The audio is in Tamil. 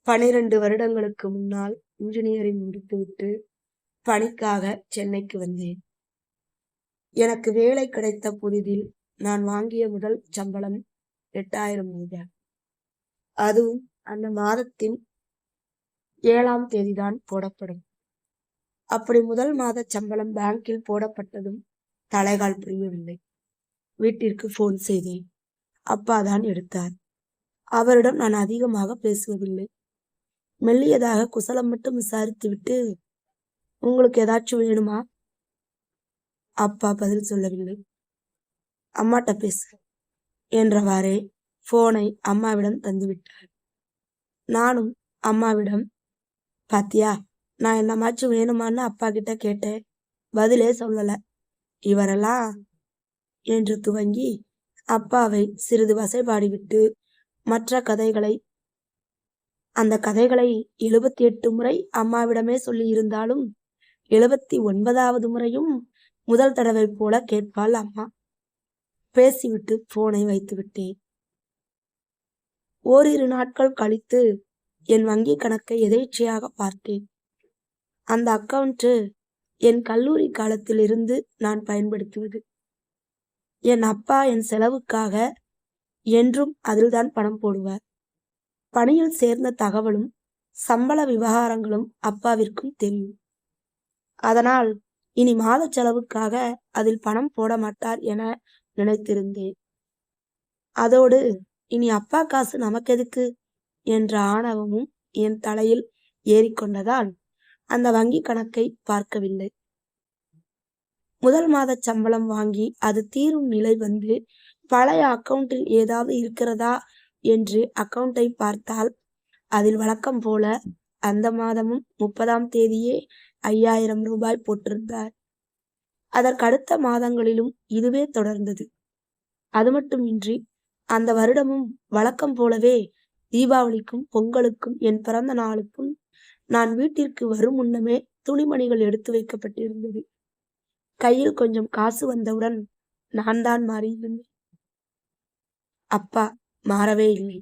12 வருடங்களுக்கு முன்னால் இன்ஜினியரிங் முடித்துவிட்டு பணிக்காக சென்னைக்கு வந்தேன். எனக்கு வேலை கிடைத்த புதிதில் நான் வாங்கிய முதல் சம்பளம் 8000 ரூபாய். அதுவும் அந்த மாதத்தின் 7ஆம் தேதிதான் போடப்படும். அப்படி முதல் மாத சம்பளம் பேங்கில் போடப்பட்டதும் தலைகால் புரியவில்லை. வீட்டிற்கு போன் செய்தேன். அப்பா தான் எடுத்தார். அவரிடம் நான் அதிகமாக பேசுவதில்லை. மெல்லியதாக குசலம் மட்டும் விசாரித்துவிட்டு, உங்களுக்கு ஏதாச்சும் வேணுமா? அப்பா பதில் சொல்லவில்லை. அம்மாட்ட பேசு என்றவாறே போனை அம்மாவிடம் தந்துவிட்டார். நானும் அம்மாவிடம், பாத்தியா, நான் என்னமாச்சும் வேணுமான்னு அப்பா கிட்ட கேட்டேன், பதிலே சொல்லல. இவரெல்லாம் என்று துவங்கி அப்பாவை சிறிது வசைபாடிவிட்டு மற்ற கதைகளை, அந்த கதைகளை 78 முறை அம்மாவிடமே சொல்லி இருந்தாலும் 79வது முறையும் முதல் தடவை போல கேட்பாள் அம்மா. பேசிவிட்டு போனை வைத்து விட்டேன். ஓரிரு நாட்கள் கழித்து என் வங்கி கணக்கை எதேச்சையாக பார்த்தேன். அந்த அக்கவுண்ட் என் கல்லூரி காலத்தில் இருந்து நான் பயன்படுத்துவது. என் அப்பா என் செலவுக்காக என்றும் அதில்தான் பணம் போடுவார். பணியில் சேர்ந்த தகவலும் சம்பள விவகாரங்களும் அப்பாவிற்கும் தெரியும். அதனால் இனி மாத செலவுக்காக அதில் பணம் போட மாட்டார் என நினைத்திருந்தேன். அதோடு இனி அப்பா காசு நமக்கெதுக்கு என்ற ஆணவமும் என் தலையில் ஏறிக்கொண்டதால் அந்த வங்கி கணக்கை பார்க்கவில்லை. முதல் மாத சம்பளம் வாங்கி அது தீரும் நிலை வந்து பழைய அக்கவுண்டில் ஏதாவது இருக்கிறதா என்று அக்கவுண்டை பார்த்தால் அதில் வழக்கம் போல அந்த மாதமும் 30ஆம் தேதியே 5000 ரூபாய் போட்டிருந்தார். அதற்கடுத்த மாதங்களிலும் இதுவே தொடர்ந்தது. அது மட்டுமின்றி அந்த வருடமும் வழக்கம் போலவே தீபாவளிக்கும் பொங்கலுக்கும் என் பிறந்த நாளுக்கும் நான் வீட்டிற்கு வரும் முன்னமே துணிமணிகள் எடுத்து வைக்கப்பட்டிருந்தது. கையில் கொஞ்சம் காசு வந்தவுடன் நான் தான் மாறியிருந்தேன். அப்பா மாறவே இல்லை.